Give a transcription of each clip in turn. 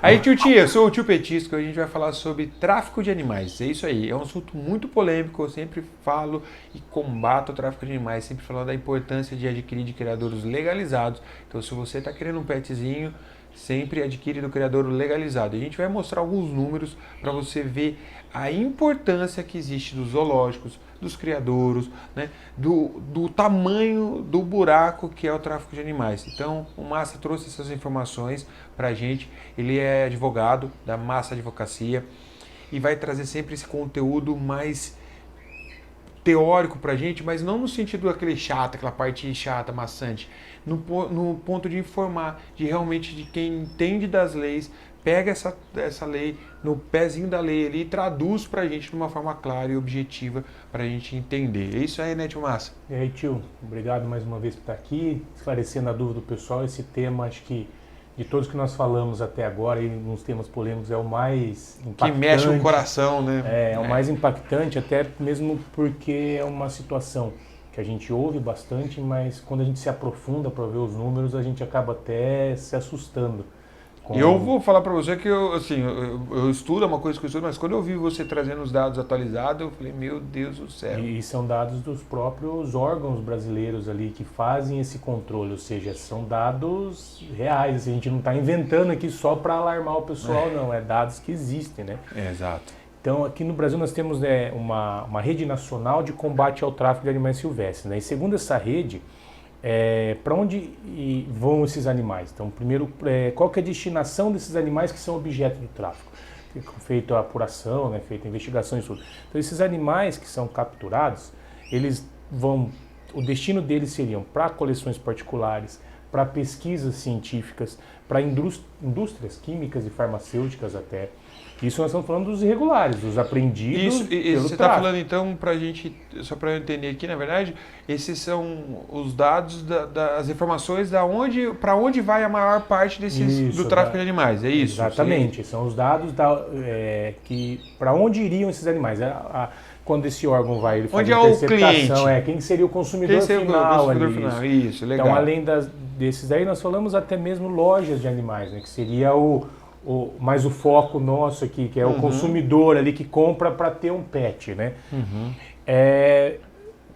Aí, tio Tia, eu sou o tio Petisco, a gente vai falar sobre tráfico de animais. É isso aí, é um assunto muito polêmico, eu sempre falo e combato o tráfico de animais, sempre falando da importância de adquirir de criadouros legalizados. Então, se você está querendo um petzinho, sempre adquire do criador legalizado. E a gente vai mostrar alguns números para você ver a importância que existe dos zoológicos, dos criadouros, né, do tamanho do buraco que é o tráfico de animais. Então, o Massa trouxe essas informações para a gente. Ele é advogado da Massa Advocacia e vai trazer sempre esse conteúdo mais teórico para a gente, mas não no sentido daquele chato, aquela parte chata, maçante, no ponto de informar, de realmente de quem entende das leis, pega essa lei no pezinho da lei ali e traduz para a gente de uma forma clara e objetiva para a gente entender. É isso aí, né, tio Massa? E aí, tio, obrigado mais uma vez por estar aqui, esclarecendo a dúvida do pessoal. Esse tema, acho que de todos que nós falamos até agora, e nos temas polêmicos, é o mais impactante. Que mexe o coração, né? É o mais impactante, até mesmo porque é uma situação que a gente ouve bastante, mas quando a gente se aprofunda para ver os números, a gente acaba até se assustando. Eu vou falar para você que eu estudo, é uma coisa que eu estudo, mas quando eu vi você trazendo os dados atualizados, eu falei, meu Deus do céu. E são dados dos próprios órgãos brasileiros ali que fazem esse controle, ou seja, são dados reais. Assim, a gente não está inventando aqui só para alarmar o pessoal, não. É dados que existem, né? Exato. Então, aqui no Brasil nós temos uma rede nacional de combate ao tráfico de animais silvestres, né? E segundo essa rede, para onde vão esses animais? Então, primeiro, qual que é a destinação desses animais que são objeto do tráfico? Feita a apuração, né, feita a investigação e tudo. Então, esses animais que são capturados, o destino deles seriam para coleções particulares, para pesquisas científicas, para indústrias químicas e farmacêuticas até. Isso nós estamos falando dos irregulares, dos apreendidos pelo você está falando então para a gente, só para eu entender aqui, na verdade, esses são os dados das informações para onde vai a maior parte do tráfico de animais, é isso? Exatamente, são os dados para onde iriam esses animais. Quando esse órgão vai, ele faz onde é o cliente? Quem seria o consumidor final ali. Isso, legal. Então, além desses aí, nós falamos até mesmo lojas de animais, né, que seria mais o foco nosso aqui, que é o consumidor ali que compra para ter um pet, né?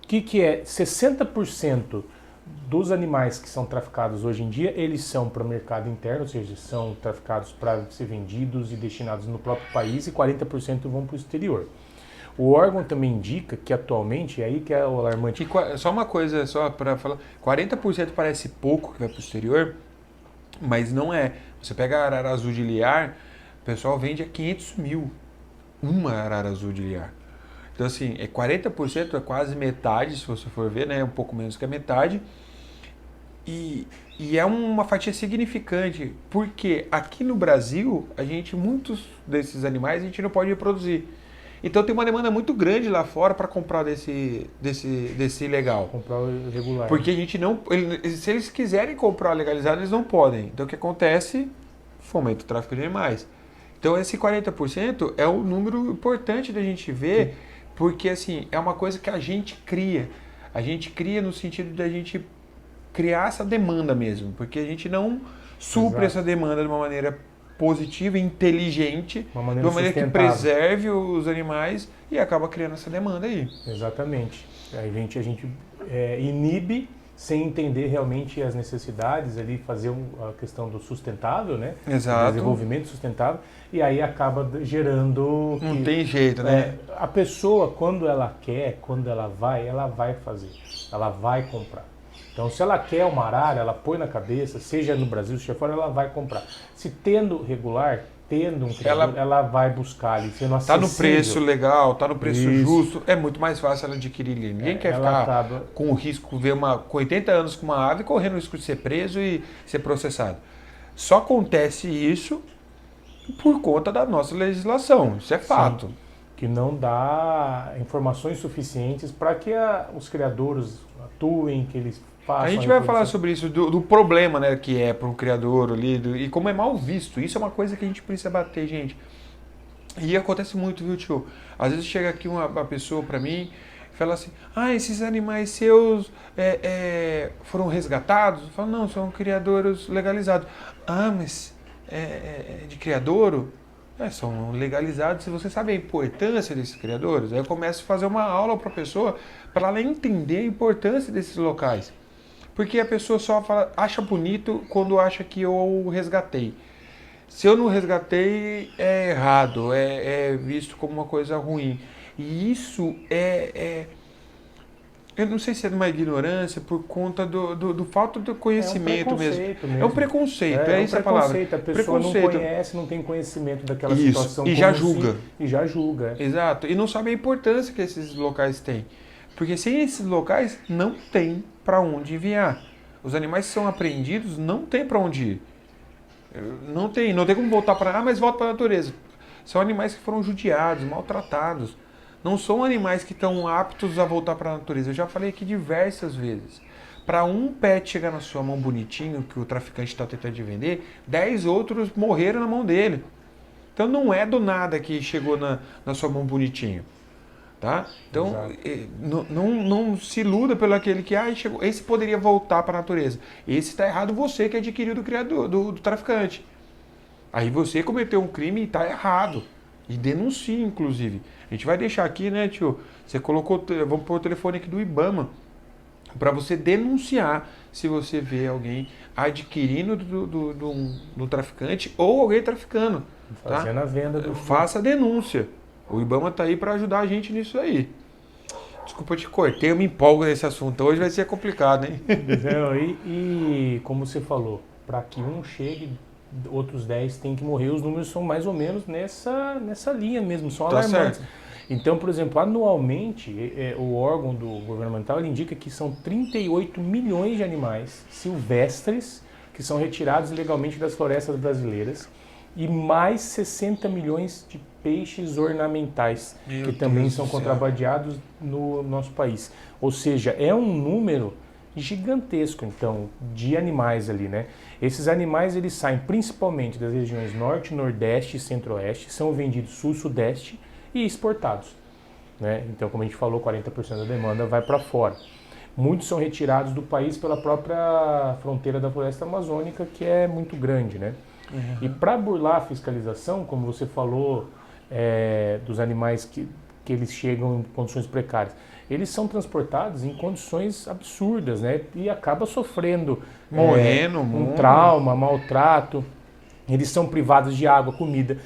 Que é 60% dos animais que são traficados hoje em dia, eles são para o mercado interno, ou seja, são traficados para ser vendidos e destinados no próprio país, e 40% vão para o exterior. O órgão também indica que atualmente, aí que é o alarmante... Só uma coisa, só para falar, 40% parece pouco que vai para o exterior, mas não é. Você pega a arara azul de Liar, o pessoal vende a 500 mil uma arara azul de Liar. Então, assim, 40%, é quase metade, se você for ver, né? Um pouco menos que a metade. E é uma fatia significante, porque aqui no Brasil, muitos desses animais a gente não pode reproduzir. Então tem uma demanda muito grande lá fora para comprar desse ilegal. Comprar o regular. Porque a gente não... se eles quiserem comprar legalizado, eles não podem. Então o que acontece? Fomenta o tráfico de animais. Então esse 40% é um número importante da gente ver, porque assim, é uma coisa que a gente cria. A gente cria no sentido de a gente criar essa demanda mesmo, porque a gente não supre essa demanda de uma maneira positiva, inteligente, de uma maneira que preserve os animais e acaba criando essa demanda aí. Exatamente. A gente inibe sem entender realmente as necessidades ali, fazer a questão do sustentável, né? Exato. O desenvolvimento sustentável, e aí acaba gerando... Não tem jeito, né? A pessoa, quando ela quer, quando ela vai fazer, ela vai comprar. Então, se ela quer uma arara, ela põe na cabeça, seja no Brasil, seja fora, ela vai comprar. Se tendo regular, tendo um criador, ela vai buscar ali, sendo acessível. Tá no preço legal, tá no preço justo, é muito mais fácil ela adquirir ali. Ninguém quer ficar com o risco, com 80 anos com uma ave, correndo o risco de ser preso e ser processado. Só acontece isso por conta da nossa legislação, isso é fato. Sim, que não dá informações suficientes para que os criadores atuem, que eles façam... A gente vai falar sobre isso, do problema, né, que é para o criador ali, e como é mal visto. Isso é uma coisa que a gente precisa bater, gente. E acontece muito, viu, tio? Às vezes chega aqui uma pessoa para mim e fala assim, esses animais seus foram resgatados? Eu falo, não, são criadores legalizados. Mas de criadouro são legalizados. Se você sabe a importância desses criadouros, aí eu começo a fazer uma aula para a pessoa, para ela entender a importância desses locais. Porque a pessoa só acha bonito quando acha que eu resgatei. Se eu não resgatei, é errado, é visto como uma coisa ruim. E isso eu não sei se é de uma ignorância por conta do falta do conhecimento mesmo. É um preconceito, essa a palavra. A pessoa não conhece, não tem conhecimento daquela situação. E já julga. E já julga. Exato. E não sabe a importância que esses locais têm. Porque sem esses locais, não tem para onde enviar. Os animais que são apreendidos, não tem para onde ir. Não tem como voltar para... mas volta para a natureza. São animais que foram judiados, maltratados. Não são animais que estão aptos a voltar para a natureza. Eu já falei aqui diversas vezes. Para um pet chegar na sua mão bonitinho, que o traficante está tentando vender, 10 outros morreram na mão dele. Então não é do nada que chegou na sua mão bonitinho. Tá? Então não se iluda pelo aquele que chegou. Esse poderia voltar para a natureza. Esse está errado, você que adquiriu do criador, do traficante. Aí você cometeu um crime e está errado. E denuncie, inclusive. A gente vai deixar aqui, né, tio? Você colocou, vamos pôr o telefone aqui do IBAMA, para você denunciar se você vê alguém adquirindo do traficante ou alguém traficando. Fazendo a venda do... Faça a denúncia. O IBAMA está aí para ajudar a gente nisso aí. Desculpa, eu te cortei, eu me empolgo nesse assunto. Hoje vai ser complicado, hein? E como você falou, para que um chegue, outros 10 têm que morrer. Os números são mais ou menos nessa linha mesmo, são alarmantes. Certo. Então, por exemplo, anualmente, o órgão do governamental ele indica que são 38 milhões de animais silvestres que são retirados ilegalmente das florestas brasileiras e mais 60 milhões de peixes ornamentais que também são contrabandeados no nosso país. Ou seja, é um número gigantesco, então, de animais ali, né? Esses animais, eles saem principalmente das regiões Norte, Nordeste e Centro-Oeste, são vendidos Sul, Sudeste e exportados, né? Então, como a gente falou, 40% da demanda vai para fora. Muitos são retirados do país pela própria fronteira da floresta amazônica, que é muito grande, né? Uhum. E para burlar a fiscalização, como você falou, dos animais que eles chegam em condições precárias, eles são transportados em condições absurdas, né? E acaba sofrendo morrendo, um trauma, maltrato. Eles são privados de água, comida.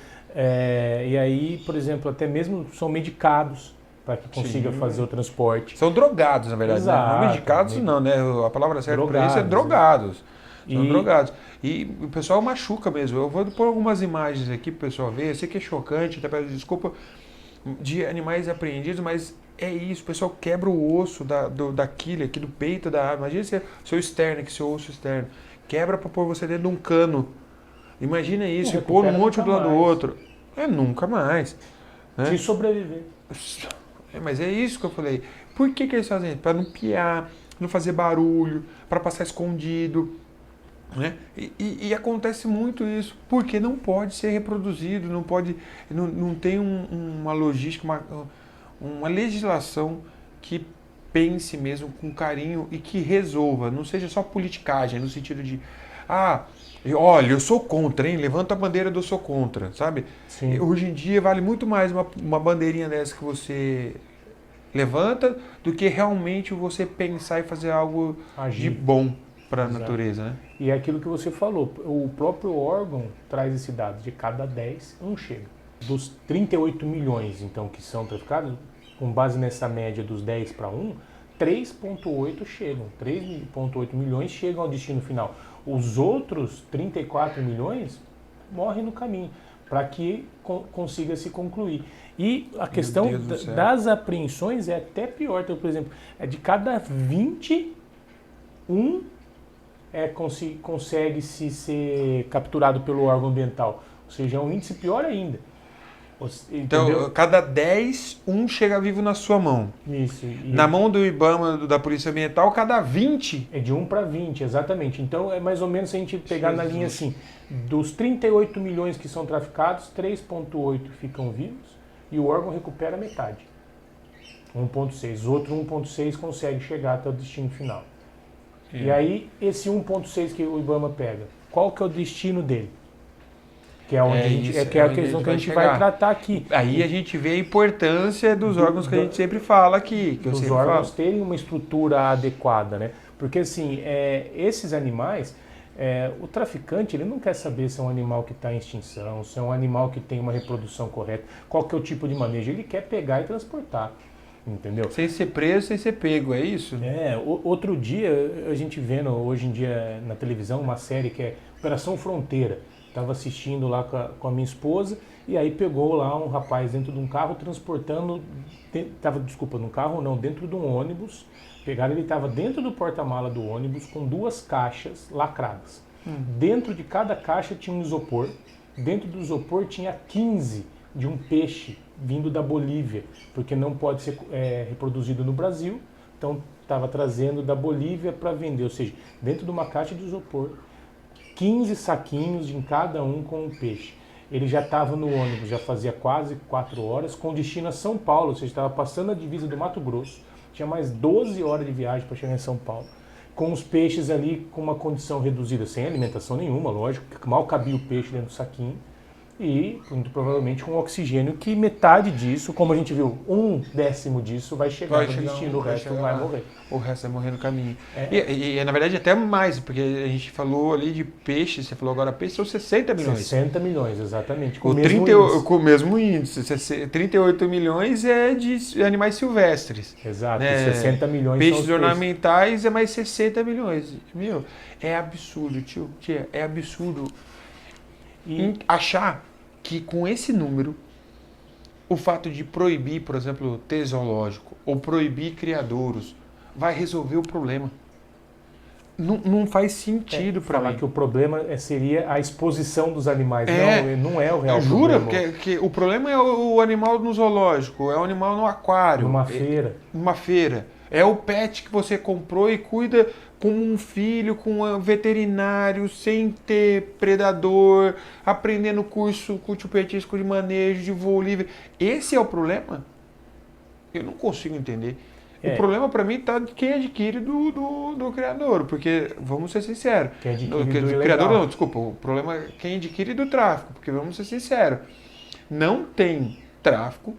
E aí, por exemplo, até mesmo são medicados para que consiga fazer o transporte. São drogados, na verdade. Exato, né? Não medicados, não, né? A palavra certa para isso é drogados. São drogados. E o pessoal machuca mesmo. Eu vou pôr algumas imagens aqui para o pessoal ver. Eu sei que é chocante, até peço desculpa, de animais apreendidos, mas é isso. O pessoal quebra o osso da quilha, aqui do peito da ave. Imagina seu externo, aqui, seu osso externo. Quebra para pôr você dentro de um cano. Imagina isso, e pôr um monte do lado do outro. Nunca mais. Né? Se sobreviver. Mas é isso que eu falei. Por que eles fazem isso? Para não piar, não fazer barulho, para passar escondido. Né? E acontece muito isso, porque não pode ser reproduzido, não tem uma logística, uma legislação que pense mesmo com carinho e que resolva, não seja só politicagem, no sentido de, olha, eu sou contra, hein? Levanta a bandeira do eu sou contra, sabe? Sim. Hoje em dia vale muito mais uma bandeirinha dessa que você levanta do que realmente você pensar e fazer algo de bom para a natureza, né? E é aquilo que você falou, o próprio órgão traz esse dado, de cada 10, um chega. Dos 38 milhões, então, que são traficados, com base nessa média dos 10 para 1, 3,8 chegam. 3,8 milhões chegam ao destino final. Os outros 34 milhões morrem no caminho, para que consiga se concluir. E a questão das apreensões é até pior. Então, por exemplo, de cada 20, consegue ser capturado pelo órgão ambiental. Ou seja, é um índice pior ainda. Então, entendeu? cada 10, chega vivo na sua mão. Isso. Na mão do IBAMA, da Polícia Ambiental, cada 20... É de 1 para 20, exatamente. Então, é mais ou menos se a gente pegar na linha assim, dos 38 milhões que são traficados, 3,8 ficam vivos e o órgão recupera metade. 1,6. Outro 1,6 consegue chegar até o destino final. E aí, esse 1,6 que o IBAMA pega, qual que é o destino dele? Que é onde que é a questão que a gente vai tratar aqui. Aí a gente vê a importância dos órgãos que a gente sempre fala aqui. Que dos órgãos terem uma estrutura adequada, né? Porque assim, esses animais, o traficante ele não quer saber se é um animal que está em extinção, se é um animal que tem uma reprodução correta, qual que é o tipo de manejo. Ele quer pegar e transportar, entendeu? Sem ser preso, sem ser pego, é isso? Outro dia, a gente vendo hoje em dia na televisão uma série que é Operação Fronteira. Estava assistindo lá com a minha esposa e aí pegou lá um rapaz dentro de um carro transportando, num carro não, dentro de um ônibus. Pegaram, ele estava dentro do porta-mala do ônibus com 2 caixas lacradas. Dentro de cada caixa tinha um isopor. Dentro do isopor tinha 15 de um peixe vindo da Bolívia, porque não pode ser reproduzido no Brasil. Então estava trazendo da Bolívia para vender, ou seja, dentro de uma caixa de isopor, 15 saquinhos em cada um com um peixe. Ele já estava no ônibus, já fazia quase 4 horas, com destino a São Paulo, ou seja, estava passando a divisa do Mato Grosso, tinha mais 12 horas de viagem para chegar em São Paulo, com os peixes ali com uma condição reduzida, sem alimentação nenhuma, lógico, mal cabia o peixe dentro do saquinho, e muito provavelmente com oxigênio, que metade disso, como a gente viu, 1/10 disso vai chegar no destino, o resto vai morrer. O resto vai morrer no caminho. E na verdade até mais, porque a gente falou ali de peixe, você falou agora peixe, são 60 milhões. 60 milhões, exatamente. Com o mesmo índice. 38 milhões é de animais silvestres. Exato, 60 milhões peixes são os ornamentais é mais 60 milhões. Meu, é absurdo, tia, é absurdo. E achar que com esse número, o fato de proibir, por exemplo, ter zoológico ou proibir criadouros vai resolver o problema. Não faz sentido para mim. Falar que o problema seria a exposição dos animais. Não é o real problema. Jura? Que o problema é o animal no zoológico, é o animal no aquário. Numa feira. É o pet que você comprou e cuida como um filho, com um veterinário, sem ter predador, aprendendo curso petisco de manejo, de voo livre. Esse é o problema? Eu não consigo entender. O problema para mim está de quem adquire do criador, porque, vamos ser sinceros, do criador não, desculpa, o problema é quem adquire do tráfico, porque vamos ser sinceros, não tem tráfico,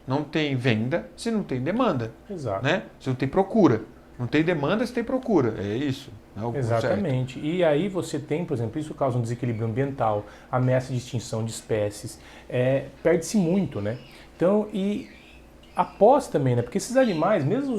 não tem venda se não tem demanda. Exato. Né? Se não tem procura. Não tem demanda, se tem procura. É isso. Exatamente. Certo. E aí você tem, por exemplo, isso causa um desequilíbrio ambiental, ameaça de extinção de espécies, perde-se muito, né? Então, e após também, né? Porque esses animais, mesmo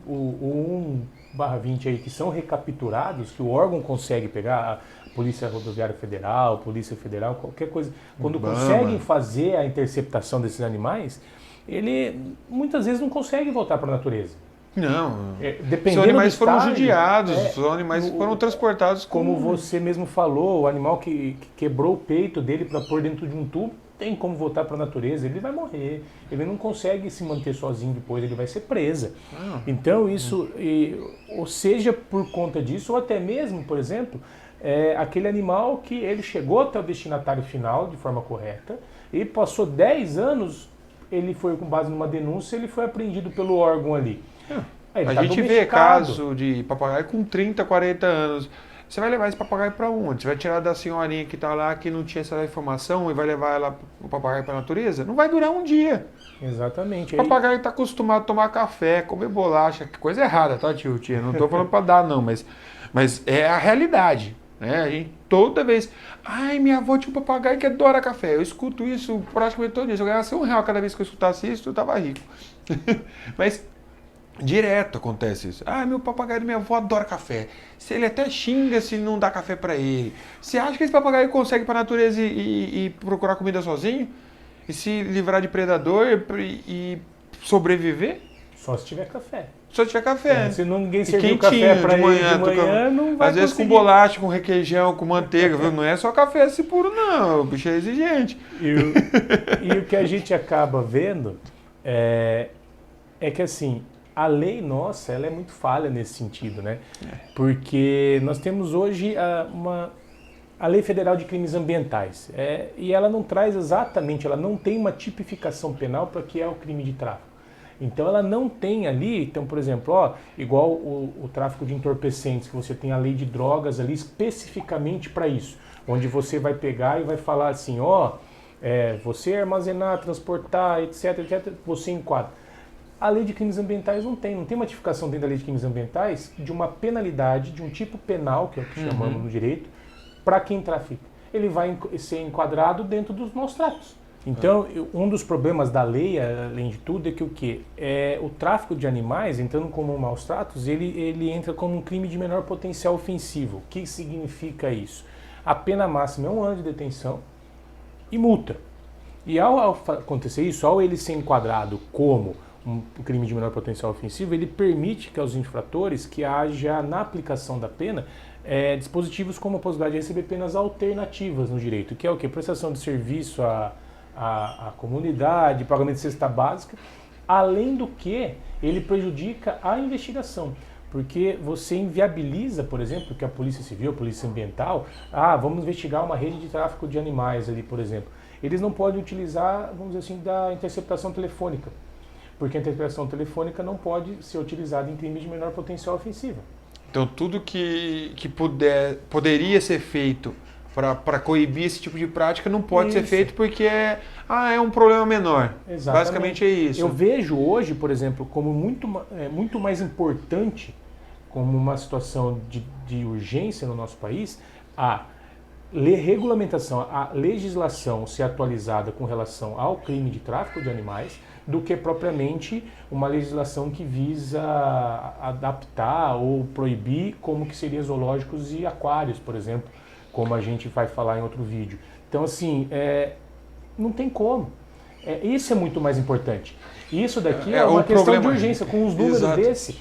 o 1/20 aí, que são recapturados, que o órgão consegue pegar, a Polícia Rodoviária Federal, Polícia Federal, qualquer coisa, quando conseguem fazer a interceptação desses animais, ele muitas vezes não consegue voltar para a natureza. Não. Dependendo os animais foram estágio, judiados, os animais foram transportados como você mesmo falou, o animal que quebrou o peito dele para pôr dentro de um tubo, tem como voltar para a natureza, ele vai morrer. Ele não consegue se manter sozinho depois, ele vai ser presa. Então isso, ou seja por conta disso, ou até mesmo, por exemplo, aquele animal que ele chegou até o destinatário final de forma correta e passou 10 anos, ele foi com base numa denúncia, ele foi apreendido pelo órgão ali. A gente vê caso de papagaio com 30, 40 anos. Você vai levar esse papagaio para onde? Você vai tirar da senhorinha que está lá, que não tinha essa informação, e vai levar o papagaio para a natureza? Não vai durar um dia. Exatamente. O papagaio está acostumado a tomar café, comer bolacha, que coisa errada, tá, tio? Não estou falando para dar, não, mas é a realidade. Né? A gente toda vez... Ai, minha avó tinha um papagaio que adora café. Eu escuto isso praticamente todo dia. Se eu ganhasse R$1 cada vez que eu escutasse isso, eu estava rico. Mas... direto acontece isso. Ah, meu papagaio da minha avó adora café. Se ele até xinga se não dá café para ele. Você acha que esse papagaio consegue ir para a natureza e procurar comida sozinho? E se livrar de predador e sobreviver? Só se tiver café. Só se tiver café. Se ninguém servir café para ele de manhã, não vai às vezes conseguir. Com bolacha, com requeijão, com manteiga. Viu? Não é só café assim puro, não. O bicho é exigente. E o que a gente acaba vendo é que assim... a lei nossa, ela é muito falha nesse sentido, né? Porque nós temos hoje a Lei Federal de Crimes Ambientais, e ela não traz exatamente, ela não tem uma tipificação penal para que é o crime de tráfico. Então ela não tem ali, então por exemplo, ó, igual o tráfico de entorpecentes, que você tem a lei de drogas ali especificamente para isso, onde você vai pegar e vai falar assim, ó, você armazenar, transportar, etc, etc, você enquadra. A lei de crimes ambientais não tem uma tipificação dentro da lei de crimes ambientais de uma penalidade, de um tipo penal, que é o que chamamos no direito, para quem trafica. Ele vai ser enquadrado dentro dos maus tratos. Então, um dos problemas da lei, além de tudo, é que o quê? O tráfico de animais, entrando como maus tratos, ele entra como um crime de menor potencial ofensivo. O que significa isso? A pena máxima é 1 ano de detenção e multa. E ao acontecer isso, ao ele ser enquadrado como um crime de menor potencial ofensivo, ele permite que aos infratores que haja na aplicação da pena dispositivos como a possibilidade de receber penas alternativas no direito, que é o quê? Prestação de serviço à comunidade, pagamento de cesta básica, além do que ele prejudica a investigação. Porque você inviabiliza, por exemplo, que a Polícia Civil, a Polícia Ambiental, vamos investigar uma rede de tráfico de animais ali, por exemplo. Eles não podem utilizar, vamos dizer assim, da interceptação telefônica, porque a interceptação telefônica não pode ser utilizada em crimes de menor potencial ofensivo. Então tudo que poderia ser feito para coibir esse tipo de prática não pode ser feito porque é um problema menor. Exatamente. Basicamente é isso. Eu vejo hoje, por exemplo, como muito mais importante, como uma situação de urgência no nosso país, a regulamentação, a legislação ser atualizada com relação ao crime de tráfico de animais, do que propriamente uma legislação que visa adaptar ou proibir, como que seriam zoológicos e aquários, por exemplo, como a gente vai falar em outro vídeo. Então, assim, não tem como. Isso é muito mais importante. Isso daqui é uma questão de urgência. Com os números desse,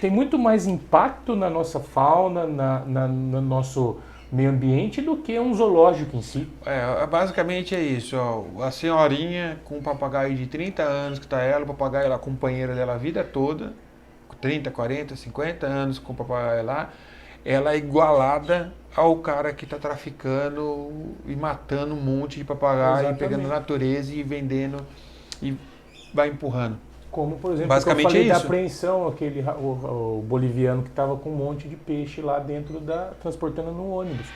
tem muito mais impacto na nossa fauna, no nosso meio ambiente, do que um zoológico em si. Basicamente é isso. Ó, a senhorinha com um papagaio de 30 anos, que está ela, o papagaio lá, companheira dela a vida toda, 30, 40, 50 anos com o papagaio lá, ela é igualada ao cara que está traficando e matando um monte de papagaio, pegando a natureza e vendendo e vai empurrando. Como, por exemplo, basicamente eu falei da isso. apreensão, o boliviano que estava com um monte de peixe lá dentro transportando no ônibus.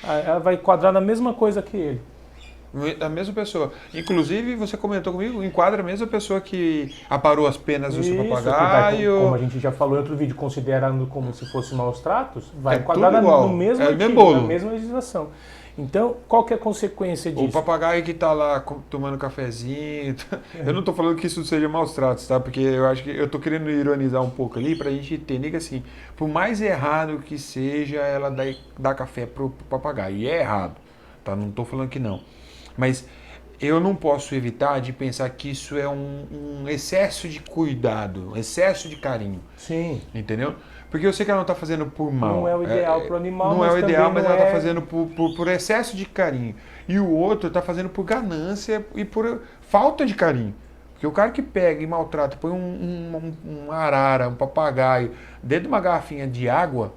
Ela vai enquadrar na mesma coisa que ele. A mesma pessoa. Inclusive, você comentou comigo, enquadra a mesma pessoa que aparou as penas do seu papagaio. Como a gente já falou em outro vídeo, considerando como se fosse maus tratos, vai enquadrar no mesmo artigo, na mesma legislação. Então, qual que é a consequência disso? O papagaio que está lá tomando cafezinho. Eu não estou falando que isso seja maus tratos, tá? Porque eu acho que eu estou querendo ironizar um pouco ali para a gente entender que, assim, por mais errado que seja, ela dar café pro papagaio. E é errado, tá? Não estou falando que não. Mas eu não posso evitar de pensar que isso é um excesso de cuidado, um excesso de carinho. Sim. Entendeu? Porque eu sei que ela não está fazendo por mal. Não é o ideal para o animal, não é o ideal, mas ela está é... fazendo por excesso de carinho. E o outro está fazendo por ganância e por falta de carinho. Porque o cara que pega e maltrata, põe um arara, um papagaio dentro de uma garrafinha de água,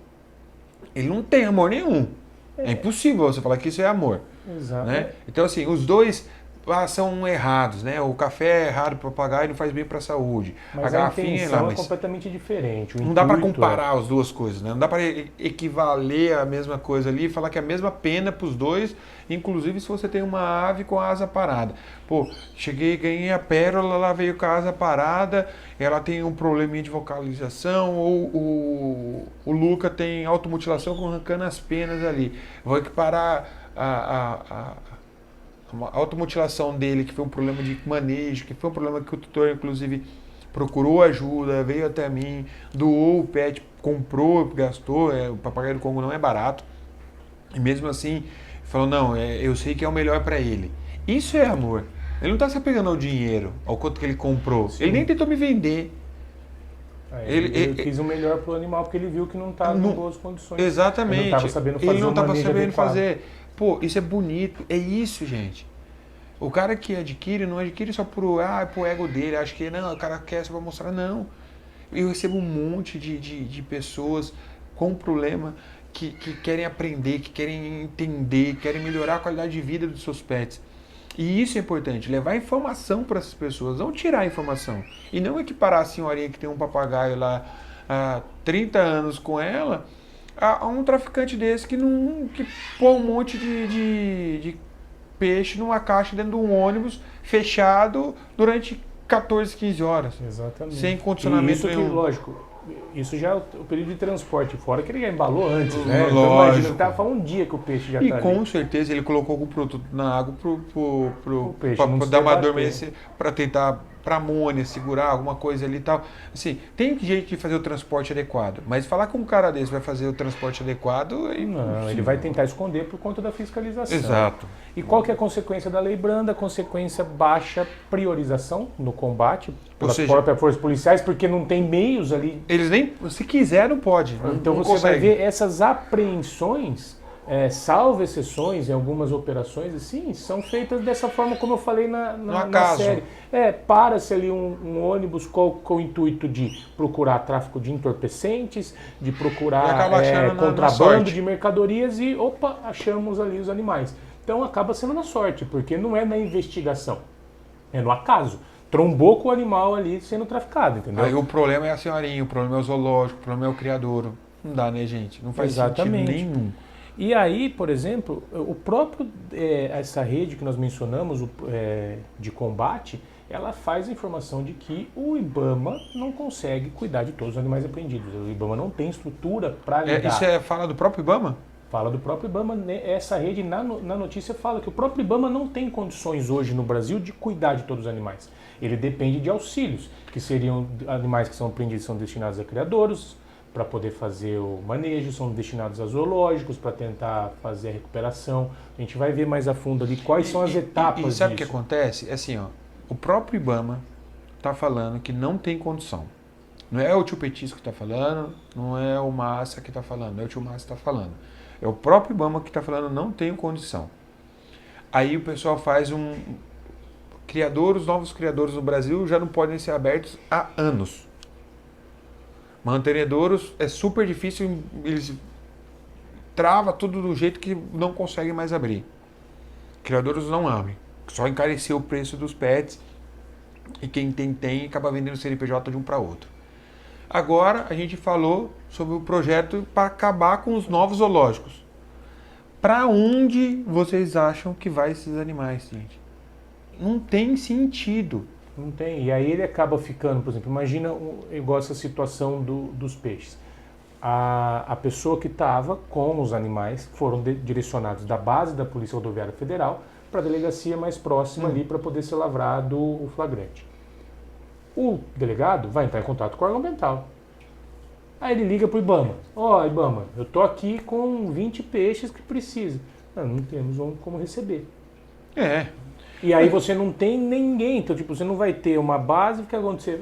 ele não tem amor nenhum. É impossível você falar que isso é amor. Exato. Né? Então, assim, os dois são errados, né? O café é errado para o papagaio, não faz bem para a saúde. Mas a garrafinha é completamente diferente. Não dá para comparar as duas coisas, né? Não dá para equivaler a mesma coisa ali e falar que é a mesma pena para os dois, inclusive se você tem uma ave com a asa parada. Pô, cheguei, ganhei a pérola, ela veio com a asa parada, ela tem um probleminha de vocalização, ou o Luca tem automutilação arrancando as penas ali. Vou equiparar a automutilação dele, que foi um problema de manejo, que foi um problema que o tutor, inclusive, procurou ajuda, veio até mim, doou o pet, comprou, gastou, o papagaio do Congo não é barato, e mesmo assim, falou, não, eu sei que é o melhor para ele. Isso é amor. Ele não está se apegando ao dinheiro, ao quanto que ele comprou. Sim. Ele nem tentou me vender. Ele quis o melhor para o animal, porque ele viu que não estava em boas condições. Exatamente. Ele não estava sabendo fazer. Ele não estava sabendo fazer. Pô, isso é bonito, é isso, gente. O cara que adquire, não adquire só pro ego dele, acho que não, o cara quer só pra mostrar, não. Eu recebo um monte de pessoas com problema que querem aprender, que querem entender, que querem melhorar a qualidade de vida dos seus pets. E isso é importante, levar informação para essas pessoas, não tirar a informação. E não equiparar a senhorinha que tem um papagaio lá há 30 anos com ela a um traficante desse que põe um monte de peixe numa caixa dentro de um ônibus fechado durante 14, 15 horas. Exatamente. Sem condicionamento isso nenhum. Que, lógico, isso já é o período de transporte fora, que ele já embalou antes, né? Lógico. Então imagina, tá falando um dia que o peixe já E tá com ali. certeza ele colocou algum produto na água O peixe para não se dar uma debater. adormecência, para tentar para amônia, segurar alguma coisa ali e tal. Assim, tem jeito de fazer o transporte adequado, mas falar que um cara desse vai fazer o transporte adequado é Não, impossível. ele vai tentar esconder por conta da fiscalização. Exato. E qual que é a consequência da lei branda? A consequência baixa priorização no combate pelas seja, próprias forças policiais, porque não tem meios ali. Eles nem, se quiser, não pode. Então não você consegue. vai ver essas apreensões, salvo exceções em algumas operações, assim, são feitas dessa forma como eu falei na série. Para-se ali um ônibus com o intuito de procurar tráfico de entorpecentes, de procurar contrabando de mercadorias e, achamos ali os animais. Então acaba sendo na sorte, porque não é na investigação, é no acaso. Trombou com o animal ali sendo traficado, entendeu? Aí o problema é a senhorinha, o problema é o zoológico, o problema é o criador. Não dá, né, gente? Não faz sentido nenhum. E aí, por exemplo, o próprio, essa rede que nós mencionamos de combate, ela faz a informação de que o IBAMA não consegue cuidar de todos os animais apreendidos. O IBAMA não tem estrutura para lidar. Isso fala do próprio IBAMA? Fala do próprio IBAMA. Essa rede, na notícia, fala que o próprio IBAMA não tem condições hoje no Brasil de cuidar de todos os animais. Ele depende de auxílios, que seriam animais que são apreendidos, são destinados a criadouros, para poder fazer o manejo, são destinados a zoológicos para tentar fazer a recuperação. A gente vai ver mais a fundo ali quais são as etapas disso. E sabe o que acontece? É assim, ó, o próprio IBAMA está falando que não tem condição. Não é o tio Petisco que está falando, não é o Massa que está falando, não é o tio Massa que está falando. É o próprio IBAMA que está falando não tem condição. Aí o pessoal faz os novos criadouros no Brasil já não podem ser abertos há anos. Mantenedouros é super difícil, eles travam tudo do jeito que não conseguem mais abrir. Criadouros não abrem, só encareceu o preço dos pets e quem tem acaba vendendo CNPJ de um para outro. Agora a gente falou sobre o projeto para acabar com os novos zoológicos. Para onde vocês acham que vai esses animais, gente? Não tem sentido. Não tem. E aí ele acaba ficando, por exemplo, imagina igual essa situação dos peixes. A pessoa que estava com os animais foram direcionados da base da Polícia Rodoviária Federal para a delegacia mais próxima ali para poder ser lavrado o flagrante. O delegado vai entrar em contato com o órgão ambiental. Aí ele liga para o IBAMA. IBAMA, eu tô aqui com 20 peixes que precisa. Não temos como receber. E aí você não tem ninguém, então tipo, você não vai ter uma base, o que acontecer?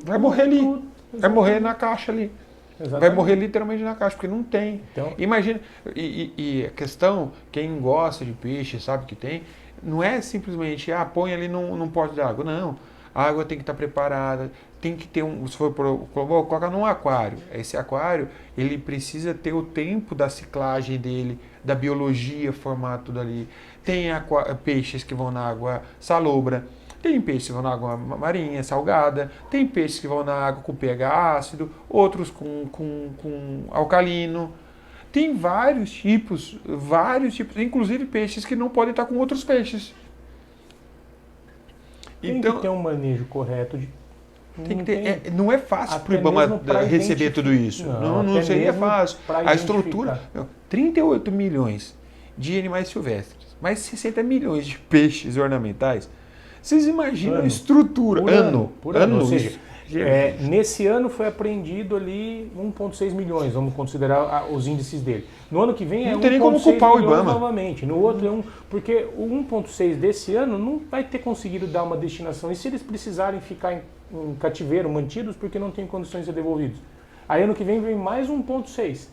Vai morrer ali, vai morrer na caixa ali. Exatamente. Vai morrer literalmente na caixa, porque não tem. Então, imagina, e a questão, quem gosta de peixe sabe que tem, não é simplesmente, põe ali num pote de água, não. A água tem que estar preparada, tem que ter se for colocar num aquário. Esse aquário, ele precisa ter o tempo da ciclagem dele, da biologia formar tudo ali. Tem peixes que vão na água salobra, tem peixes que vão na água marinha, salgada, tem peixes que vão na água com pH ácido, outros com alcalino. Tem vários tipos, inclusive peixes que não podem estar com outros peixes. Tem que ter um manejo correto de não é fácil para o IBAMA receber tudo isso. Não seria fácil. A estrutura, 38 milhões de animais silvestres, mais 60 milhões de peixes ornamentais. Vocês imaginam a estrutura? Por ano. Ou seja, nesse ano foi apreendido ali 1,6 milhões, vamos considerar os índices dele. No ano que vem não tem nem como culpar o IBAMA novamente. No outro porque o 1,6 desse ano não vai ter conseguido dar uma destinação. E se eles precisarem ficar em cativeiro, mantidos, porque não tem condições de ser devolvidos? Aí ano que vem mais 1,6.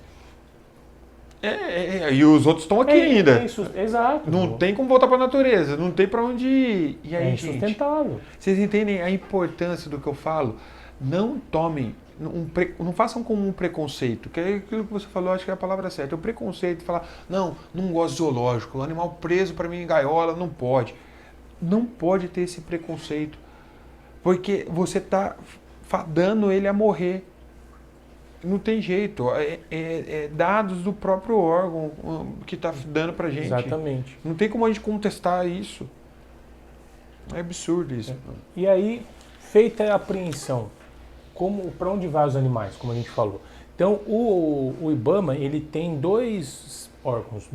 E os outros estão aqui ainda. Exato. Não tem como voltar para a natureza, não tem para onde ir. E aí, insustentável. Gente, vocês entendem a importância do que eu falo? Não tomem, não façam como um preconceito, que é aquilo que você falou, acho que é a palavra certa. É o preconceito de falar, não gosto de zoológico, o animal preso para mim em gaiola não pode. não pode ter esse preconceito, porque você está fadando ele a morrer. Não tem jeito, é dados do próprio órgão que está dando pra gente. Exatamente. Não tem como a gente contestar isso. É absurdo isso. E aí, feita a apreensão, para onde vai os animais, como a gente falou? Então, o IBAMA, ele tem dois órgãos,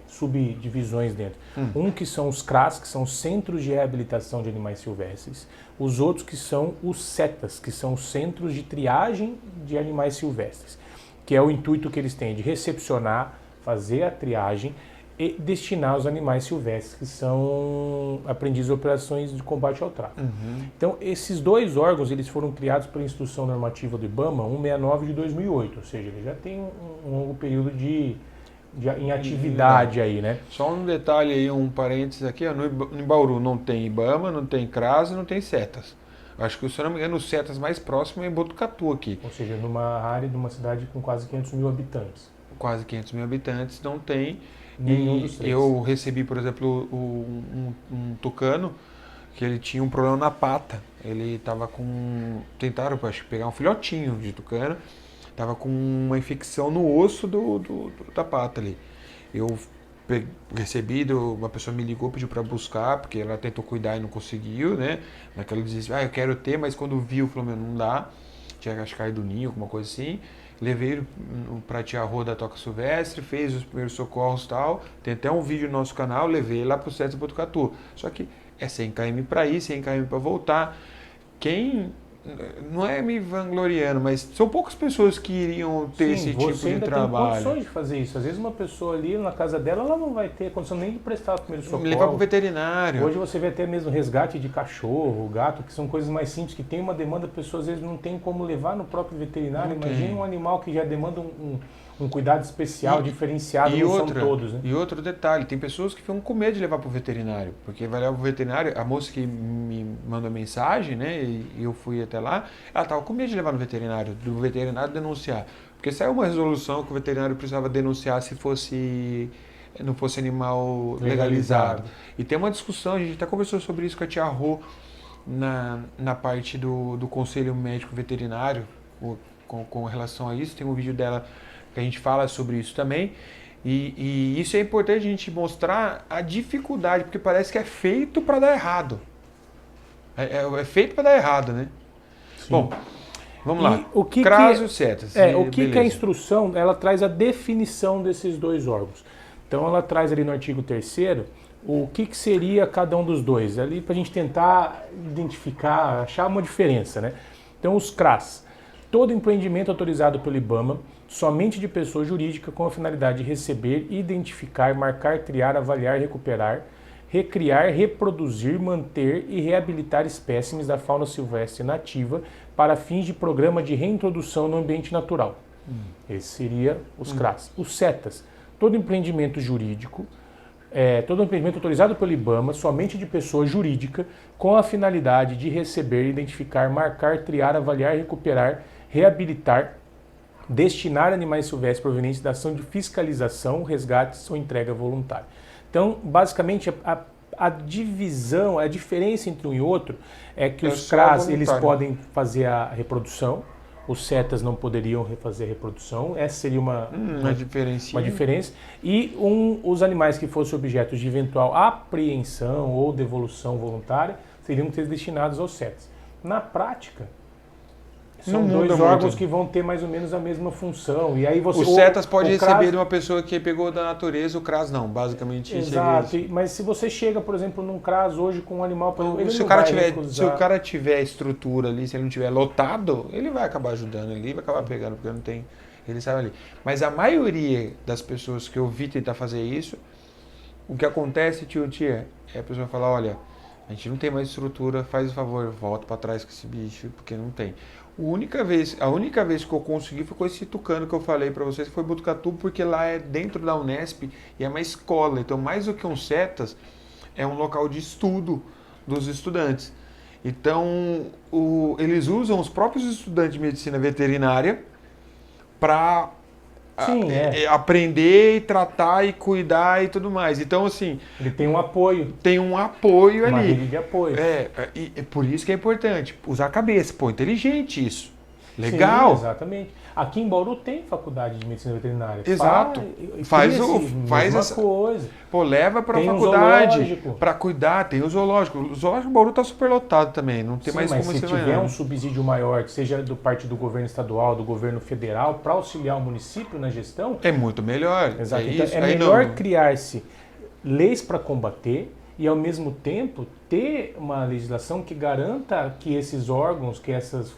subdivisões dentro. Um que são os CRAS, que são os Centros de Reabilitação de Animais Silvestres. Os outros que são os CETAS, que são os Centros de Triagem de Animais Silvestres, que é o intuito que eles têm de recepcionar, fazer a triagem e destinar os animais silvestres, que são aprendizes de operações de combate ao tráfico. Então, esses dois órgãos, eles foram criados pela Instrução Normativa do IBAMA 169 de 2008, ou seja, ele já tem um longo período em atividade aí, né? Só um detalhe aí, um parênteses aqui, ó, no Bauru não tem IBAMA, não tem CRAS e não tem CETAS. Acho que, se eu não me engano, os CETAS mais próximo é em Botucatu aqui. Ou seja, numa área de uma cidade com quase 500 mil habitantes. Quase 500 mil habitantes, não tem. Nenhum dos três. Eu recebi, por exemplo, um tucano que ele tinha um problema na pata. Ele estava com... Tentaram, acho, pegar um filhotinho de tucano. Estava com uma infecção no osso da pata ali. Eu recebi, uma pessoa me ligou, pediu para buscar, porque ela tentou cuidar e não conseguiu, né? Naquela desespero, eu quero ter, mas quando viu, falou, não dá. Tinha acho, caído do ninho, alguma coisa assim. Levei para a tia Rô da Toca Silvestre, fez os primeiros socorros e tal. Tem até um vídeo no nosso canal, levei lá para o CETAS Botucatu. Só que é 100 km para ir, 100 km para voltar. Não é me vangloriando, mas são poucas pessoas que iriam ter esse tipo de trabalho. Tem condições de fazer isso. Às vezes uma pessoa ali na casa dela, ela não vai ter condição nem de prestar o primeiro socorro. Levar para o veterinário. Hoje você vê até mesmo resgate de cachorro, gato, que são coisas mais simples, que tem uma demanda, a pessoa às vezes não tem como levar no próprio veterinário. Imagina um animal que já demanda um cuidado especial, diferenciado, não são todos. Né? E outro detalhe, tem pessoas que ficam com medo de levar para o veterinário, porque vai levar para o veterinário, a moça que me mandou mensagem, né, e eu fui até lá, ela estava com medo de levar no veterinário, do veterinário denunciar, porque saiu uma resolução que o veterinário precisava denunciar se não fosse animal legalizado. E tem uma discussão, a gente até conversou sobre isso com a tia Rô, na parte do Conselho Médico Veterinário, com relação a isso, tem um vídeo dela que a gente fala sobre isso também, e isso é importante a gente mostrar a dificuldade, porque parece que é feito para dar errado. É feito para dar errado, né? Sim. Bom, vamos lá. CRAS e o CETAS. O que a instrução, ela traz a definição desses dois órgãos. Então ela traz ali no artigo 3º o que seria cada um dos dois, ali para a gente tentar identificar, achar uma diferença, né? Então os CRAS, todo empreendimento autorizado pelo IBAMA, somente de pessoa jurídica com a finalidade de receber, identificar, marcar, triar, avaliar, recuperar, recriar, reproduzir, manter e reabilitar espécimes da fauna silvestre nativa para fins de programa de reintrodução no ambiente natural. Esse seria os CRAS. Os CETAS, todo empreendimento jurídico, todo empreendimento autorizado pelo IBAMA, somente de pessoa jurídica, com a finalidade de receber, identificar, marcar, triar, avaliar, recuperar, reabilitar, destinar animais silvestres provenientes da ação de fiscalização, resgates ou entrega voluntária. Então, basicamente, a divisão, a diferença entre um e outro é que os CRAS eles podem fazer a reprodução, os CETAS não poderiam fazer a reprodução, essa seria uma diferença. E os animais que fossem objetos de eventual apreensão ou devolução voluntária seriam que ser destinados aos CETAS. Na prática, são dois órgãos que vão ter mais ou menos a mesma função. E aí você, o CETAS pode receber de uma pessoa que pegou da natureza, o CRAS não, basicamente. Exato, mas se você chega, por exemplo, num CRAS hoje com um animal... Se o cara tiver estrutura ali, se ele não tiver lotado, ele vai acabar ajudando ali, vai acabar pegando, porque não tem... Ele sabe ali. Mas a maioria das pessoas que eu vi tentar fazer isso, o que acontece, tia, é a pessoa falar, olha, a gente não tem mais estrutura, faz o favor, volta para trás com esse bicho, porque não tem. A única vez que eu consegui foi com esse tucano que eu falei para vocês, que foi Botucatu, porque lá é dentro da Unesp e é uma escola. Então, mais do que um CETAS, é um local de estudo dos estudantes. Então, eles usam os próprios estudantes de medicina veterinária para Sim, aprender e tratar e cuidar e tudo mais. Então, assim... Ele tem um apoio. Tem um apoio ali. Uma rede de apoio. E por isso que é importante usar a cabeça. Pô, inteligente isso. Legal. Sim, exatamente. Aqui em Bauru tem faculdade de medicina veterinária. Exato. Faz essa coisa. Pô, leva para a faculdade para cuidar. Tem o zoológico. O zoológico de Bauru está super lotado também. Não tem mais como você você tiver um subsídio maior, que seja do parte do governo estadual, do governo federal, para auxiliar o município na gestão, é muito melhor. Exato. Então, é melhor criar-se leis para combater e, ao mesmo tempo, ter uma legislação que garanta que esses órgãos, que essas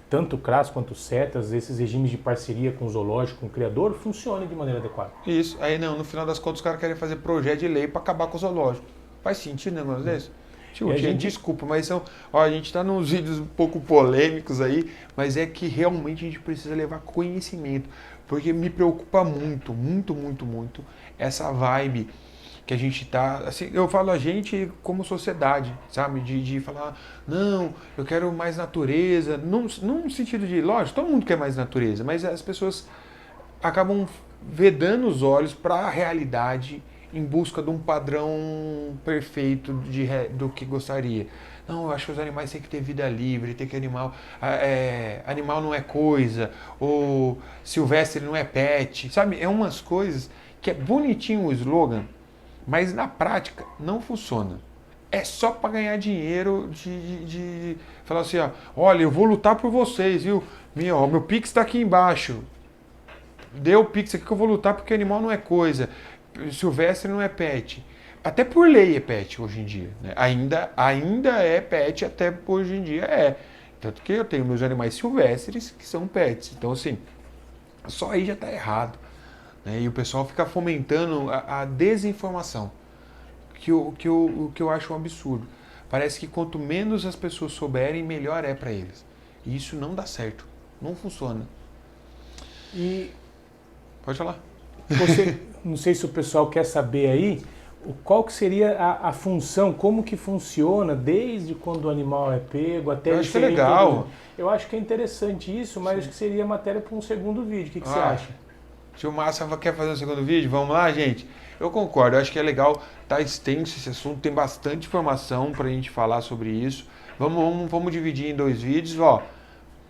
tanto CRAS quanto CETAS, esses regimes de parceria com o zoológico, com o criador, funcionem de maneira adequada. Isso. Aí não, no final das contas os caras querem fazer projeto de lei para acabar com o zoológico. Faz sentido um negócio desse? Desculpa, mas a gente está nos vídeos um pouco polêmicos aí, mas é que realmente a gente precisa levar conhecimento, porque me preocupa muito, muito, muito, muito essa vibe que a gente tá, assim, eu falo a gente como sociedade, sabe, de falar, não, eu quero mais natureza, num sentido de, lógico, todo mundo quer mais natureza, mas as pessoas acabam vedando os olhos para a realidade em busca de um padrão perfeito do que gostaria. Não, eu acho que os animais têm que ter vida livre, tem que animal não é coisa, ou silvestre não é pet, sabe, é umas coisas que é bonitinho o slogan, mas na prática não funciona. É só para ganhar dinheiro de falar assim, olha, eu vou lutar por vocês, viu? Meu Pix está aqui embaixo. Dê o Pix aqui que eu vou lutar porque animal não é coisa. Silvestre não é pet. Até por lei é pet hoje em dia. Né? Ainda é pet, até hoje em dia é. Tanto que eu tenho meus animais silvestres que são pets. Então, assim, só aí já está errado. Né? E o pessoal fica fomentando a desinformação, que eu acho um absurdo. Parece que quanto menos as pessoas souberem, melhor é para eles. E isso não dá certo, não funciona. E pode falar. Não sei se o pessoal quer saber aí, qual que seria a função, como que funciona desde quando o animal é pego até eu ele acho que é legal. Eu acho que é interessante isso, mas acho que seria matéria para um segundo vídeo. O que você acha? Se o Massa quer fazer um segundo vídeo, vamos lá, gente? Eu concordo, eu acho que é legal, tá extenso esse assunto, tem bastante informação pra gente falar sobre isso. Vamos dividir em 2 vídeos,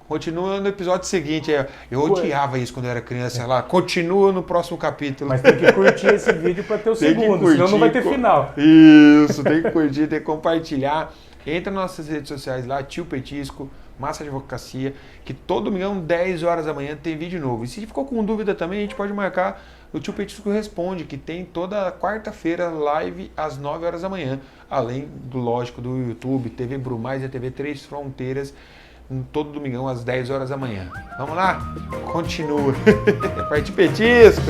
continua no episódio seguinte. Eu odiava isso quando eu era criança, sei lá, continua no próximo capítulo. Mas tem que curtir esse vídeo para ter o segundo, senão não vai ter final. Isso, tem que curtir, tem que compartilhar. Entra nas nossas redes sociais lá, Tio Petisco, Massa Advocacia, que todo domingão, 10 horas da manhã, tem vídeo novo. E se ficou com dúvida também, a gente pode marcar o Tio Petisco Responde, que tem toda quarta-feira live às 9 horas da manhã. Além do, lógico, do YouTube, TV Brumais e a TV Três Fronteiras, todo domingão às 10 horas da manhã. Vamos lá? Continua. Parte Petisco!